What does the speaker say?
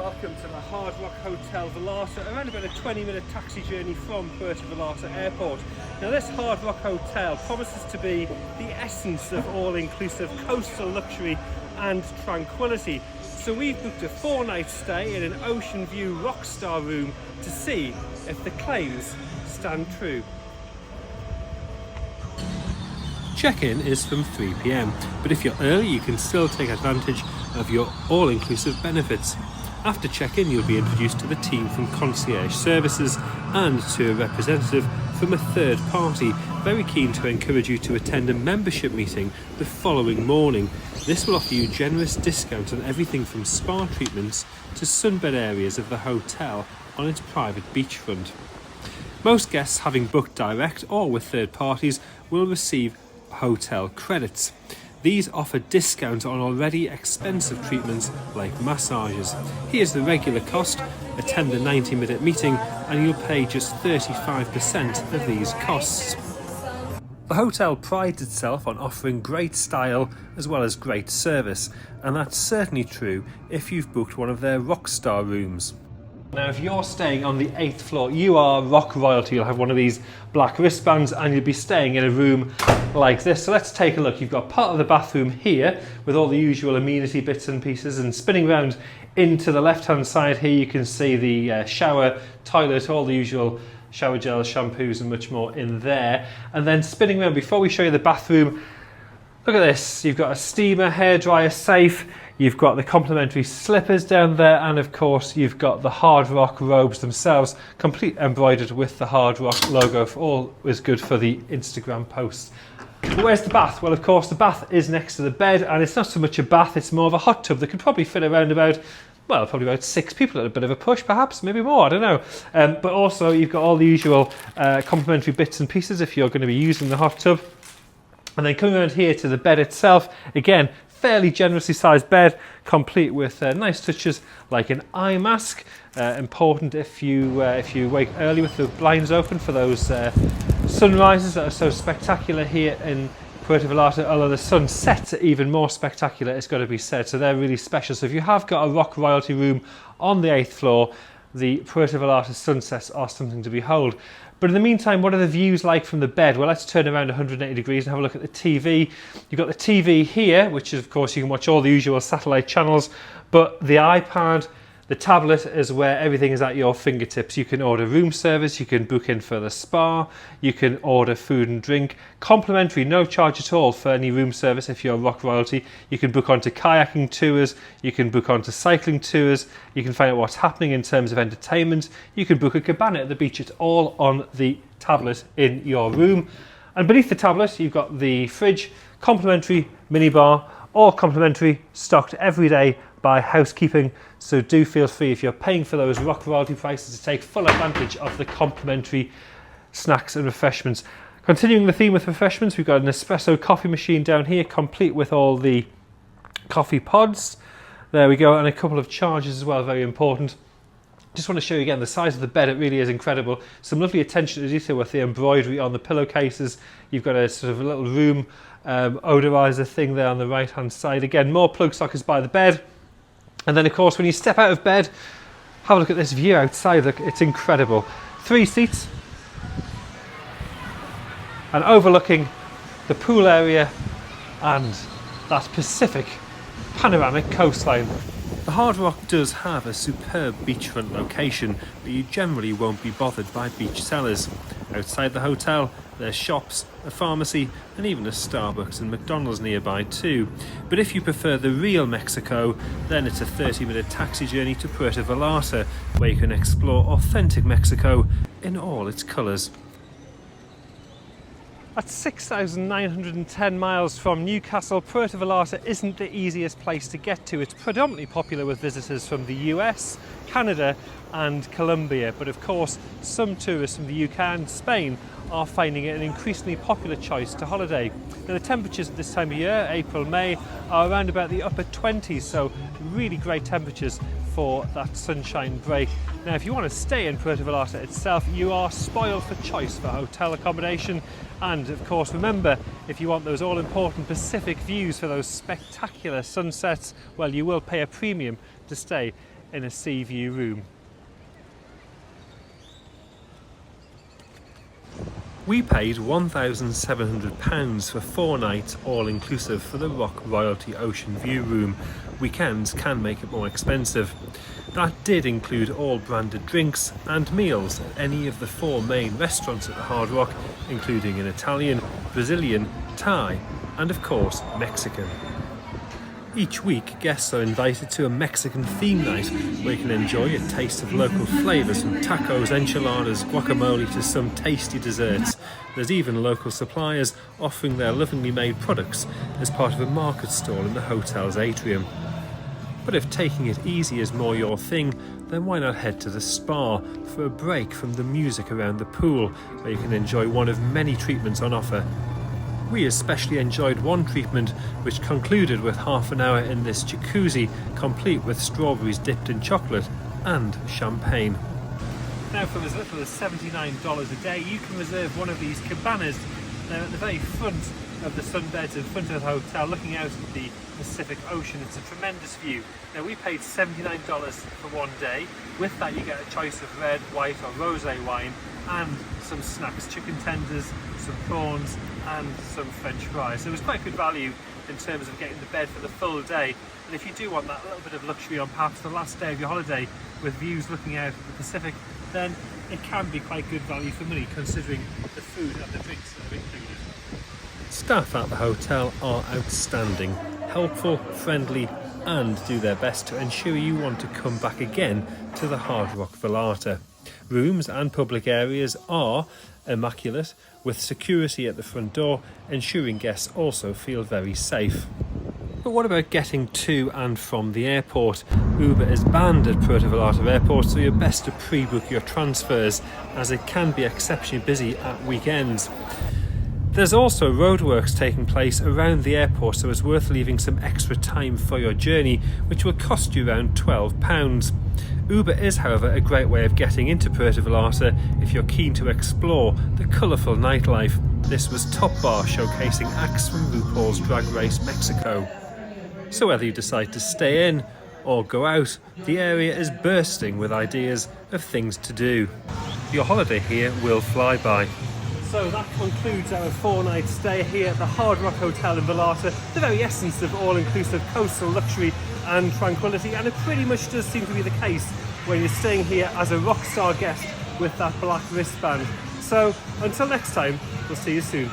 Welcome to the Hard Rock Hotel Vallarta, around about a 20-minute taxi journey from Puerto Vallarta Airport. Now this Hard Rock Hotel promises to be the essence of all-inclusive coastal luxury and tranquility. So we've booked a 4-night stay in an ocean view rockstar room to see if the claims stand true. Check-in is from 3 p.m, but if you're early you can still take advantage of your all-inclusive benefits. After check-in you'll be introduced to the team from concierge services and to a representative from a third party, very keen to encourage you to attend a membership meeting the following morning. This will offer you generous discounts on everything from spa treatments to sunbed areas of the hotel on its private beachfront. Most guests having booked direct or with third parties will receive hotel credits. These offer discounts on already expensive treatments like massages. Here's the regular cost. Attend the 90-minute meeting and you'll pay just 35% of these costs. The hotel prides itself on offering great style as well as great service, and that's certainly true if you've booked one of their rockstar rooms. Now if you're staying on the 8th floor, you are rock royalty. You'll have one of these black wristbands and you'll be staying in a room like this. So let's take a look. You've got part of the bathroom here with all the usual amenity bits and pieces, and spinning around into the left hand side here you can see the shower, toilet, all the usual shower gels, shampoos and much more in there. And then spinning around, before we show you the bathroom, look at this. You've got a steamer, hairdryer, safe. You've got the complimentary slippers down there, and of course you've got the Hard Rock robes themselves, complete embroidered with the Hard Rock logo. All is good for the Instagram posts. But where's the bath? Well, of course the bath is next to the bed, and it's not so much a bath, it's more of a hot tub that could probably fit around about, well, probably about 6 people at a bit of a push, perhaps, maybe more, I don't know. But also you've got all the usual complimentary bits and pieces if you're going to be using the hot tub. And then coming around here to the bed itself, again, fairly generously sized bed, complete with nice touches like an eye mask. Important if you wake early with the blinds open for those sunrises that are so spectacular here in Puerto Vallarta, although the sunsets are even more spectacular, it's got to be said. So they're really special. So if you have got a rock royalty room on the 8th floor, the Puerto Vallarta sunsets are something to behold. But in the meantime, what are the views like from the bed? Well, let's turn around 180 degrees and have a look at the TV. You've got the TV here, which is, of course, you can watch all the usual satellite channels, but the iPad, the tablet is where everything is at your fingertips. You can order room service, you can book in for the spa, you can order food and drink. Complimentary, no charge at all for any room service if you're rock royalty. You can book onto kayaking tours, you can book onto cycling tours, you can find out what's happening in terms of entertainment, you can book a cabana at the beach. It's all on the tablet in your room. And beneath the tablet you've got the fridge, complimentary minibar, all complimentary, stocked every day by housekeeping. So do feel free, if you're paying for those rock royalty prices, to take full advantage of the complimentary snacks and refreshments. Continuing the theme with refreshments, we've got an espresso coffee machine down here, complete with all the coffee pods. There we go, and a couple of chargers as well, very important. Just want to show you again the size of the bed. It really is incredible. Some lovely attention to detail with the embroidery on the pillowcases. You've got a sort of a little room odorizer thing there on the right hand side. Again, more plug sockets by the bed. And then of course when you step out of bed, have a look at this view outside. Look, it's incredible. 3 seats and overlooking the pool area and that Pacific panoramic coastline. The Hard Rock does have a superb beachfront location, but you generally won't be bothered by beach sellers. Outside the hotel, there's shops, a pharmacy, and even a Starbucks and McDonald's nearby too. But if you prefer the real Mexico, then it's a 30-minute taxi journey to Puerto Vallarta, where you can explore authentic Mexico in all its colours. At 6,910 miles from Newcastle, Puerto Vallarta isn't the easiest place to get to. It's predominantly popular with visitors from the US, Canada and Colombia, but of course some tourists from the UK and Spain are finding it an increasingly popular choice to holiday. Now the temperatures at this time of year, April, May, are around about the upper 20s, so really great temperatures for that sunshine break. Now if you want to stay in Puerto Vallarta itself, you are spoiled for choice for hotel accommodation, and of course remember, if you want those all important Pacific views for those spectacular sunsets, well, you will pay a premium to stay in a sea view room. We paid £1,700 for 4 nights all-inclusive for the Rock Royalty Ocean View Room. Weekends can make it more expensive. That did include all branded drinks and meals at any of the 4 main restaurants at the Hard Rock, including an Italian, Brazilian, Thai and of course Mexican. Each week, guests are invited to a Mexican theme night where you can enjoy a taste of local flavours from tacos, enchiladas, guacamole to some tasty desserts. There's even local suppliers offering their lovingly made products as part of a market stall in the hotel's atrium. But if taking it easy is more your thing, then why not head to the spa for a break from the music around the pool, where you can enjoy one of many treatments on offer. We especially enjoyed one treatment which concluded with half an hour in this jacuzzi, complete with strawberries dipped in chocolate and champagne. Now for as little as $79 a day you can reserve one of these cabanas. They're at the very front of the sunbeds in front of the hotel, looking out at the Pacific Ocean. It's a tremendous view. Now we paid $79 for one day. With that you get a choice of red, white or rosé wine and some snacks, chicken tenders, some prawns and some French fries. So it was quite good value in terms of getting the bed for the full day. And if you do want that little bit of luxury on perhaps the last day of your holiday with views looking out at the Pacific, then it can be quite good value for money considering the food and the drinks that are included. Staff at the hotel are outstanding, helpful, friendly and do their best to ensure you want to come back again to the Hard Rock Vallarta. Rooms and public areas are immaculate, with security at the front door, ensuring guests also feel very safe. But what about getting to and from the airport? Uber is banned at Puerto Vallarta Airport, so you're best to pre-book your transfers, as it can be exceptionally busy at weekends. There's also roadworks taking place around the airport, so it's worth leaving some extra time for your journey, which will cost you around £12. Uber is, however, a great way of getting into Puerto Vallarta if you're keen to explore the colourful nightlife. This was Top Bar, showcasing acts from RuPaul's Drag Race Mexico. So whether you decide to stay in or go out, the area is bursting with ideas of things to do. Your holiday here will fly by. So that concludes our 4-night stay here at the Hard Rock Hotel in Vallarta, the very essence of all-inclusive coastal luxury and tranquility, and it pretty much does seem to be the case when you're staying here as a rock star guest with that black wristband. So until next time, we'll see you soon.